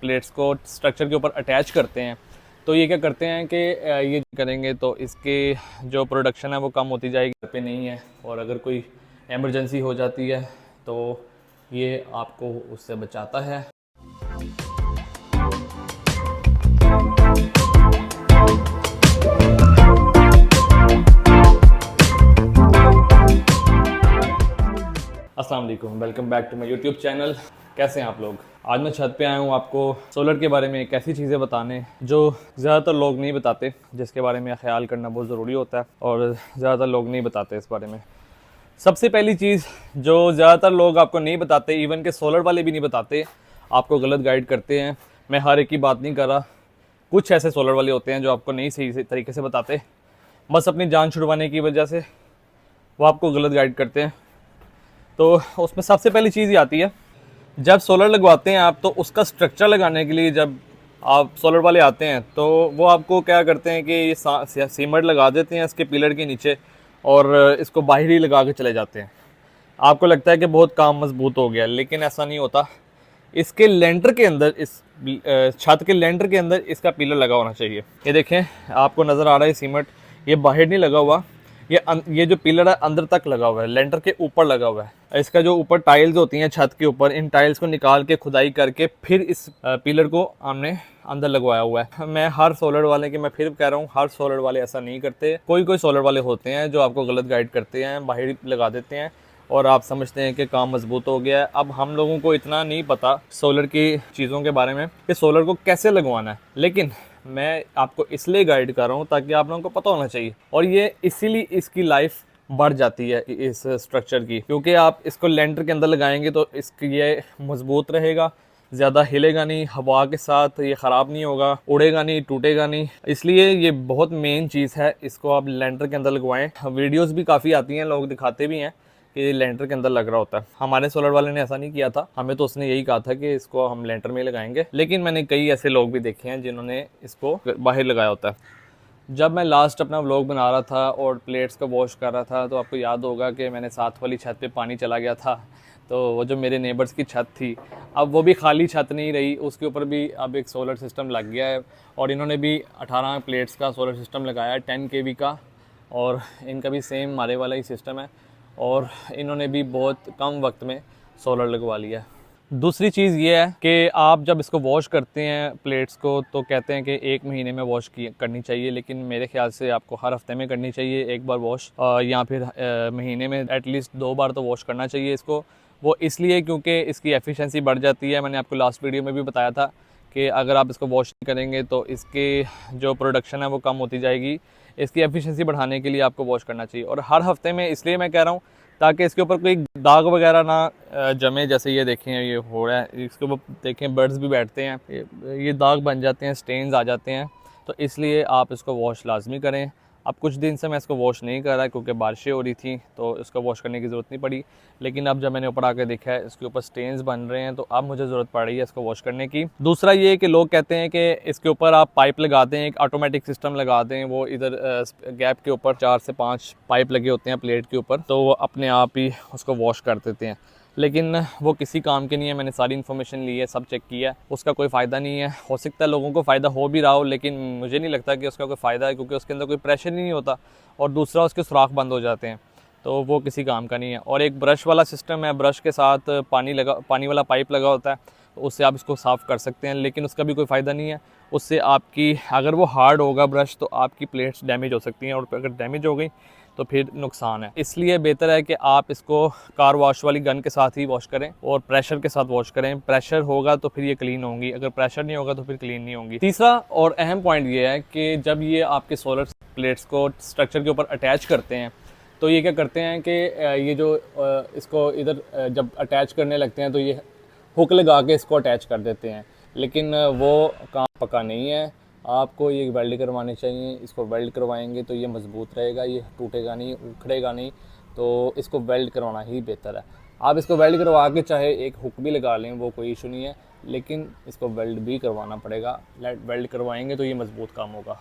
Plates को structure के ऊपर अटैच करते हैं तो ये क्या करते हैं कि ये करेंगे तो इसके जो प्रोडक्शन है वो कम होती जाएगी, घर पे नहीं है और अगर कोई इमरजेंसी हो जाती है तो ये आपको उससे बचाता है। अस्सलाम वालेकुम, welcome back to my YouTube channel. कैसे हैं आप लोग? आज मैं छत पे आया हूँ आपको सोलर के बारे में एक ऐसी चीज़ें बताने जो ज़्यादातर लोग नहीं बताते, जिसके बारे में ख्याल करना बहुत ज़रूरी होता है और ज़्यादातर लोग नहीं बताते इस बारे में। सबसे पहली चीज़ जो ज़्यादातर लोग आपको नहीं बताते, इवन के सोलर वाले भी नहीं बताते, आपको गलत गाइड करते हैं। मैं हर एक की बात नहीं कर रहा, कुछ ऐसे सोलर वाले होते हैं जो आपको नहीं सही तरीके से बताते, बस अपनी जान छुड़वाने की वजह से वो आपको गलत गाइड करते हैं। तो उसमें सबसे पहली चीज़ ये आती है, जब सोलर लगवाते हैं आप तो उसका स्ट्रक्चर लगाने के लिए जब आप सोलर वाले आते हैं तो वो आपको क्या करते हैं कि ये सीमेंट लगा देते हैं इसके पिलर के नीचे और इसको बाहर ही लगा के चले जाते हैं। आपको लगता है कि बहुत काम मजबूत हो गया, लेकिन ऐसा नहीं होता। इसके लेंटर के अंदर, इस छत के लेंटर के अंदर इसका पिलर लगा होना चाहिए। ये देखें, आपको नज़र आ रहा है सीमेंट, ये बाहर नहीं लगा हुआ, ये जो पिलर है अंदर तक लगा हुआ है, लेंटर के ऊपर लगा हुआ है। इसका जो ऊपर टाइल्स होती हैं छत के ऊपर, इन टाइल्स को निकाल के खुदाई करके फिर इस पिलर को हमने अंदर लगवाया हुआ है। मैं हर सोलर वाले की मैं फिर कह रहा हूँ, हर सोलर वाले ऐसा नहीं करते। कोई कोई सोलर वाले होते हैं जो आपको गलत गाइड करते हैं, बाहर लगा देते हैं और आप समझते हैं कि काम मजबूत हो गया है। अब हम लोगों को इतना नहीं पता सोलर की चीज़ों के बारे में कि सोलर को कैसे लगवाना है, लेकिन मैं आपको इसलिए गाइड कर रहा हूँ ताकि आप लोगों को पता होना चाहिए। और ये इसीलिए इसकी लाइफ बढ़ जाती है इस स्ट्रक्चर की, क्योंकि आप इसको लेंटर के अंदर लगाएंगे तो इसकी ये मजबूत रहेगा, ज़्यादा हिलेगा नहीं, हवा के साथ ये ख़राब नहीं होगा, उड़ेगा नहीं, टूटेगा नहीं। इसलिए ये बहुत मेन चीज़ है, इसको आप लेंटर के अंदर लगवाएं। वीडियोस भी काफ़ी आती हैं, लोग दिखाते भी हैं कि लेंटर के अंदर लग रहा होता है। हमारे सोलर वाले ने ऐसा नहीं किया था, हमें तो उसने यही कहा था कि इसको हम लेंटर में लगाएंगे, लेकिन मैंने कई ऐसे लोग भी देखे हैं जिन्होंने इसको बाहर लगाया होता है। जब मैं लास्ट अपना व्लॉग बना रहा था और प्लेट्स को वॉश कर रहा था तो आपको याद होगा कि मैंने साथ वाली छत पे पानी चला गया था। तो वो जो मेरे नेबर्स की छत थी, अब वो भी खाली छत नहीं रही, उसके ऊपर भी अब एक सोलर सिस्टम लग गया है और इन्होंने भी 18 प्लेट्स का सोलर सिस्टम लगाया है 10 kV का, और इनका भी सेम हमारे वाला ही सिस्टम है और इन्होंने भी बहुत कम वक्त में सोलर लगवा लिया। दूसरी चीज़ ये है कि आप जब इसको वॉश करते हैं प्लेट्स को तो कहते हैं कि 1 महीने में वॉश करनी चाहिए, लेकिन मेरे ख्याल से आपको हर हफ्ते में करनी चाहिए एक बार वॉश, या फिर महीने में एटलीस्ट 2 बार तो वॉश करना चाहिए इसको। वो इसलिए क्योंकि इसकी एफिशिएंसी बढ़ जाती है। मैंने आपको लास्ट वीडियो में भी बताया था कि अगर आप इसको वॉश नहीं करेंगे तो इसके जो प्रोडक्शन है वो कम होती जाएगी। इसकी एफिशिएंसी बढ़ाने के लिए आपको वॉश करना चाहिए, और हर हफ्ते में इसलिए मैं कह रहा हूँ ताकि इसके ऊपर कोई दाग वगैरह ना जमे। जैसे ये देखें, ये हो रहा है, इसके ऊपर देखें बर्ड्स भी बैठते हैं, ये दाग बन जाते हैं, स्टेन्स आ जाते हैं, तो इसलिए आप इसको वॉश लाजमी करें। अब कुछ दिन से मैं इसको वॉश नहीं कर रहा क्योंकि बारिशें हो रही थी तो इसको वॉश करने की ज़रूरत नहीं पड़ी, लेकिन अब जब मैंने ऊपर आके देखा है इसके ऊपर स्टेन्स बन रहे हैं तो अब मुझे ज़रूरत पड़ रही है इसको वॉश करने की। दूसरा ये कि लोग कहते हैं कि इसके ऊपर आप पाइप लगा दें, एक ऑटोमेटिक सिस्टम लगा दें, वो इधर गैप के ऊपर 4 से 5 पाइप लगे होते हैं प्लेट के ऊपर, तो वो अपने आप ही उसको वॉश कर देते हैं, लेकिन वो किसी काम के नहीं है। मैंने सारी इन्फॉर्मेशन ली है, सब चेक किया है, उसका कोई फ़ायदा नहीं है। हो सकता है लोगों को फ़ायदा हो भी रहा हो, लेकिन मुझे नहीं लगता कि उसका कोई फ़ायदा है, क्योंकि उसके अंदर कोई प्रेशर ही नहीं होता, और दूसरा उसके सुराख बंद हो जाते हैं, तो वो किसी काम का नहीं है। और एक ब्रश वाला सिस्टम है, ब्रश के साथ पानी वाला पाइप लगा होता है, तो उससे आप इसको साफ़ कर सकते हैं, लेकिन उसका भी कोई फ़ायदा नहीं है। उससे आपकी, अगर वो हार्ड होगा ब्रश तो आपकी प्लेट्स डैमेज हो सकती हैं, और अगर डैमेज हो गई तो फिर नुकसान है। इसलिए बेहतर है कि आप इसको कार वॉश वाली गन के साथ ही वॉश करें और प्रेशर के साथ वॉश करें। प्रेशर होगा तो फिर ये क्लीन होंगी, अगर प्रेशर नहीं होगा तो फिर क्लीन नहीं होंगी। तीसरा और अहम पॉइंट ये है कि जब ये आपके सोलर प्लेट्स को स्ट्रक्चर के ऊपर अटैच करते हैं तो ये क्या करते हैं कि ये जो इसको इधर जब अटैच करने लगते हैं तो ये हुक लगा के इसको अटैच कर देते हैं, लेकिन वो काम पक्का नहीं है। आपको ये वेल्ड करवाने चाहिए। इसको वेल्ड करवाएंगे तो ये मजबूत रहेगा, ये टूटेगा नहीं, उखड़ेगा नहीं, तो इसको वेल्ड करवाना ही बेहतर है। आप इसको वेल्ड करवा के चाहे एक हुक भी लगा लें, वो कोई इशू नहीं है, लेकिन इसको वेल्ड भी करवाना पड़ेगा। वेल्ड करवाएंगे तो ये मजबूत काम होगा।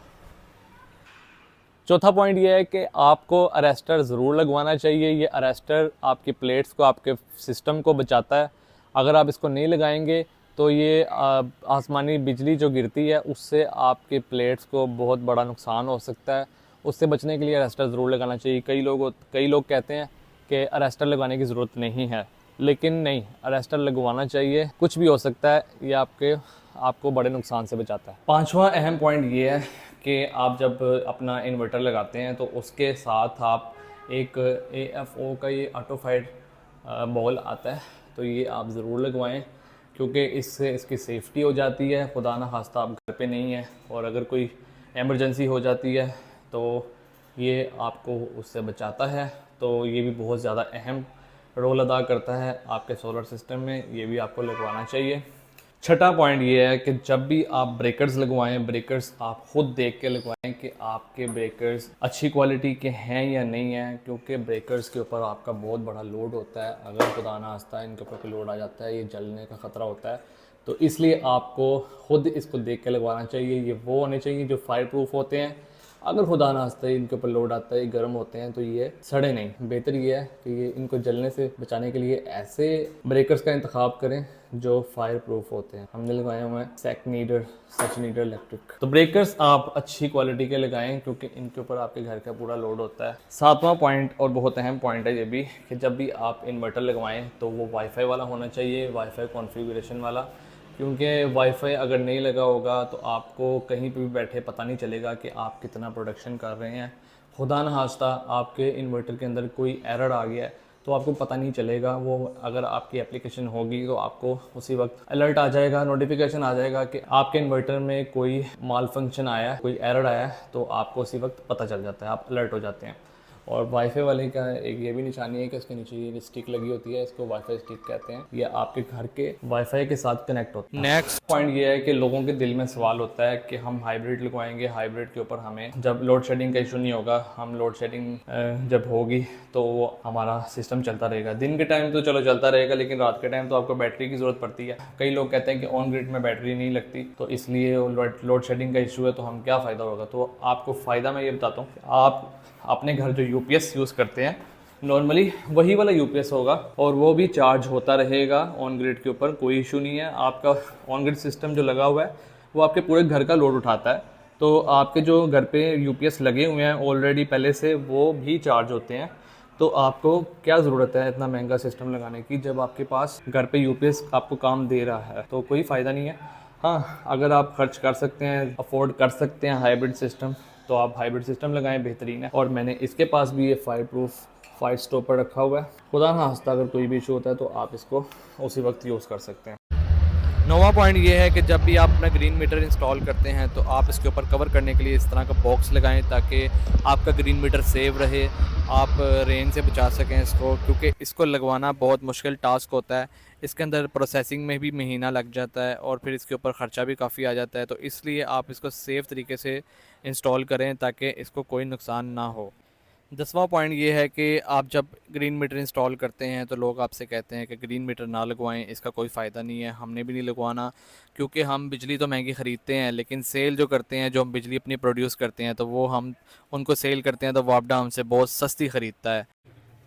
चौथा पॉइंट ये है कि आपको अरेस्टर ज़रूर लगवाना चाहिए। ये अरेस्टर आपकी प्लेट्स को, आपके सिस्टम को बचाता है। अगर आप इसको नहीं लगाएंगे तो ये आसमानी बिजली जो गिरती है उससे आपके प्लेट्स को बहुत बड़ा नुकसान हो सकता है। उससे बचने के लिए अरेस्टर ज़रूर लगाना चाहिए। कई लोग कहते हैं कि अरेस्टर लगाने की ज़रूरत नहीं है, लेकिन नहीं, अरेस्टर लगवाना चाहिए। कुछ भी हो सकता है, ये आपको बड़े नुकसान से बचाता है। पांचवा अहम पॉइंट ये है कि आप जब अपना इन्वर्टर लगाते हैं तो उसके साथ आप एक AFO का ये ऑटोफाइड बॉल आता है, तो ये आप ज़रूर लगवाएं, क्योंकि इससे इसकी सेफ्टी हो जाती है। खुदा ना खास्ता आप घर पे नहीं है और अगर कोई इमरजेंसी हो जाती है तो ये आपको उससे बचाता है। तो ये भी बहुत ज़्यादा अहम रोल अदा करता है आपके सोलर सिस्टम में, ये भी आपको लगवाना चाहिए। छठा पॉइंट ये है कि जब भी आप ब्रेकर्स लगवाएं, ब्रेकर्स आप खुद देख के लगवाएं कि आपके ब्रेकर्स अच्छी क्वालिटी के हैं या नहीं हैं, क्योंकि ब्रेकर्स के ऊपर आपका बहुत बड़ा लोड होता है। अगर खुदा ना खास्ता इनके ऊपर कोई लोड आ जाता है, ये जलने का ख़तरा होता है। तो इसलिए आपको खुद इसको देख के लगवाना चाहिए। ये वो होने चाहिए जो फायर प्रूफ होते हैं। अगर खुदा ना खास्ता इनके ऊपर लोड आता है, गर्म होते हैं, तो ये सड़े नहीं। बेहतर ये है कि ये इनको जलने से बचाने के लिए ऐसे ब्रेकर्स का इंतखाब करें जो फायर प्रूफ होते हैं। हमने लगाए हुए हैं सचनीडर इलेक्ट्रिक। तो ब्रेकर्स आप अच्छी क्वालिटी के लगाएं, क्योंकि इनके ऊपर आपके घर का पूरा लोड होता है। सातवां पॉइंट और बहुत अहम पॉइंट है ये भी, कि जब भी आप इन्वर्टर लगवाएं तो वो वाईफाई वाला होना चाहिए, वाईफाई कॉन्फ़िगरेशन वाला। क्योंकि वाईफाई अगर नहीं लगा होगा तो आपको कहीं पे भी बैठे पता नहीं चलेगा कि आप कितना प्रोडक्शन कर रहे हैं। खुदा न खास्ता आपके इन्वर्टर के अंदर कोई एरर आ गया है तो आपको पता नहीं चलेगा। वो अगर आपकी एप्लीकेशन होगी तो आपको उसी वक्त अलर्ट आ जाएगा, नोटिफिकेशन आ जाएगा कि आपके इन्वर्टर में कोई माल फंक्शन आया है, कोई एरर आया है, तो आपको उसी वक्त पता चल जाता है, आप अलर्ट हो जाते हैं। और वाईफाई वाले का एक ये भी निशानी है कि इसके नीचे ये स्टिक लगी होती है, इसको वाईफाई स्टिक कहते हैं। ये आपके घर के वाईफाई के साथ कनेक्ट होता है। नेक्स्ट पॉइंट ये है कि लोगों के दिल में सवाल होता है कि हम हाइब्रिड लगवाएंगे, हाइब्रिड के ऊपर हमें जब लोड शेडिंग का इशू नहीं होगा, हम लोड शेडिंग जब होगी तो हमारा सिस्टम चलता रहेगा। दिन के टाइम तो चलो चलता रहेगा, लेकिन रात के टाइम तो आपको बैटरी की ज़रूरत पड़ती है। कई लोग कहते हैं कि ऑन ग्रिड में बैटरी नहीं लगती, तो इसलिए लोड शेडिंग का इशू है, तो हम क्या फ़ायदा होगा। तो आपको फ़ायदा मैं ये बताता हूँ, आप अपने घर जो यूपीएस यूज़ करते हैं नॉर्मली वही वाला यूपीएस होगा और वो भी चार्ज होता रहेगा ऑन ग्रिड के ऊपर, कोई इशू नहीं है। आपका ऑन ग्रिड सिस्टम जो लगा हुआ है वो आपके पूरे घर का लोड उठाता है। तो आपके जो घर पे यूपीएस लगे हुए हैं ऑलरेडी पहले से, वो भी चार्ज होते हैं। तो आपको क्या ज़रूरत है इतना महंगा सिस्टम लगाने की, जब आपके पास घर पे यूपीएस आपको काम दे रहा है, तो कोई फ़ायदा नहीं है। हाँ, अगर आप खर्च कर सकते हैं, अफोर्ड कर सकते हैं हाइब्रिड सिस्टम, तो आप हाइब्रिड सिस्टम लगाएं, बेहतरीन है। और मैंने इसके पास भी ये फायर प्रूफ फायर स्टॉपर रखा हुआ है। खुदा ना खास्ता अगर कोई भी इशू होता है तो आप इसको उसी वक्त यूज़ कर सकते हैं। नौवां पॉइंट ये है कि जब भी आप अपना ग्रीन मीटर इंस्टॉल करते हैं तो आप इसके ऊपर कवर करने के लिए इस तरह का बॉक्स लगाएं, ताकि आपका ग्रीन मीटर सेव रहे, आप रेन से बचा सकें इसको, क्योंकि इसको लगवाना बहुत मुश्किल टास्क होता है। इसके अंदर प्रोसेसिंग में भी महीना लग जाता है और फिर इसके ऊपर ख़र्चा भी काफ़ी आ जाता है। तो इसलिए आप इसको सेफ़ तरीके से इंस्टॉल करें ताकि इसको कोई नुकसान ना हो। 10वां पॉइंट ये है कि आप जब ग्रीन मीटर इंस्टॉल करते हैं तो लोग आपसे कहते हैं कि ग्रीन मीटर ना लगवाएं, इसका कोई फ़ायदा नहीं है। हमने भी नहीं लगवाना, क्योंकि हम बिजली तो महंगी ख़रीदते हैं, लेकिन सेल जो करते हैं, जो हम बिजली अपनी प्रोड्यूस करते हैं, तो वो हम उनको सेल करते हैं तो वापडा हमसे बहुत सस्ती ख़रीदता है।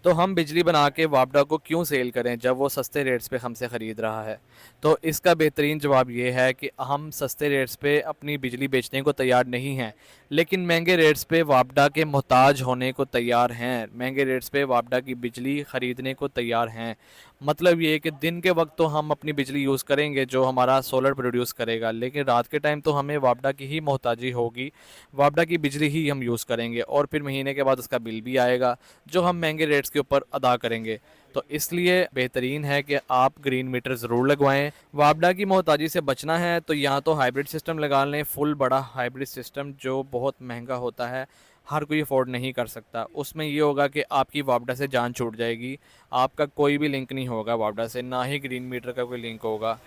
तो हम बिजली बना के वापडा को क्यों सेल करें जब वो सस्ते रेट्स पे हमसे ख़रीद रहा है। तो इसका बेहतरीन जवाब ये है कि हम सस्ते रेट्स पे अपनी बिजली बेचने को तैयार नहीं हैं, लेकिन महंगे रेट्स पे वापडा के मोहताज होने को तैयार हैं, महंगे रेट्स पे वापडा की बिजली ख़रीदने को तैयार हैं। मतलब ये कि दिन के वक्त तो हम अपनी बिजली यूज़ करेंगे जो हमारा सोलर प्रोड्यूस करेगा, लेकिन रात के टाइम तो हमें वापडा की ही मोहताजी होगी, वापडा की बिजली ही हम यूज़ करेंगे और फिर महीने के बाद उसका बिल भी आएगा जो हम महंगे रेट्स के ऊपर अदा करेंगे। तो इसलिए बेहतरीन है कि आप ग्रीन मीटर ज़रूर लगवाएं। वापडा की मोहताजी से बचना है तो या तो हाइब्रिड सिस्टम लगा लें, फुल बड़ा हाइब्रिड सिस्टम जो बहुत महंगा होता है, हर कोई अफोर्ड नहीं कर सकता। उसमें ये होगा कि आपकी वापडा से जान छूट जाएगी, आपका कोई भी लिंक नहीं होगा वापडा से, ना ही ग्रीन मीटर का कोई लिंक होगा।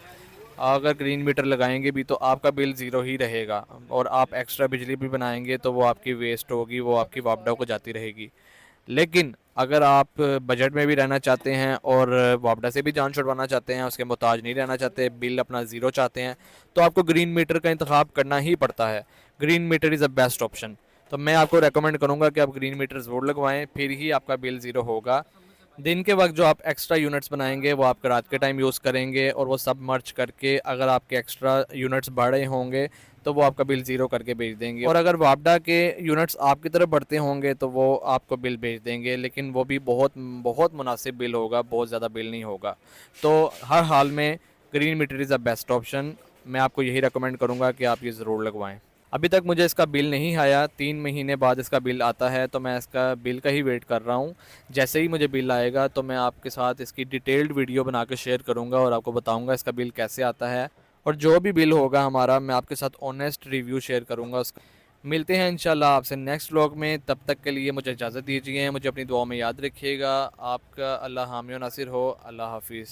अगर ग्रीन मीटर लगाएंगे भी तो आपका बिल ज़ीरो ही रहेगा और आप एक्स्ट्रा बिजली भी बनाएंगे तो वो आपकी वेस्ट होगी, वो आपकी वापडा को जाती रहेगी। लेकिन अगर आप बजट में भी रहना चाहते हैं और वापडा से भी जान छुड़वाना चाहते हैं, उसके मोहताज नहीं रहना चाहते, बिल अपना ज़ीरो चाहते हैं, तो आपको ग्रीन मीटर का इंतखाब करना ही पड़ता है। Green meter is the best option. तो मैं आपको रेकमेंड करूंगा कि आप ग्रीन मीटर ज़रूर लगवाएं, फिर ही आपका बिल ज़ीरो होगा। दिन के वक्त जो आप एक्स्ट्रा यूनिट्स बनाएंगे वो आप रात के टाइम यूज़ करेंगे और वो सब मर्ज करके अगर आपके एक्स्ट्रा यूनिट्स बढ़े होंगे तो वो आपका बिल ज़ीरो करके भेज देंगे। और अगर वापडा के यूनिट्स आपकी तरफ बढ़ते होंगे तो वो आपको बिल भेज देंगे, लेकिन वो भी बहुत बहुत मुनासिब बिल होगा, बहुत ज़्यादा बिल नहीं होगा। तो हर हाल में green meter is the best option. मैं आपको यही रिकमेंड करूँगा कि आप ये ज़रूर लगवाएँ। अभी तक मुझे इसका बिल नहीं आया, 3 महीने बाद इसका बिल आता है, तो मैं इसका बिल का ही वेट कर रहा हूँ। जैसे ही मुझे बिल आएगा तो मैं आपके साथ इसकी डिटेल्ड वीडियो बना के शेयर करूँगा और आपको बताऊँगा इसका बिल कैसे आता है। और जो भी बिल होगा हमारा, मैं आपके साथ ऑनेस्ट रिव्यू शेयर करूँगा उसका। मिलते हैं इंशाल्लाह आपसे नेक्स्ट व्लॉग में, तब तक के लिए मुझे इजाज़त दीजिए। मुझे अपनी दुआ में याद रखिएगा। आपका अल्लाह हामी व नासिर हो। अल्लाह हाफिज़।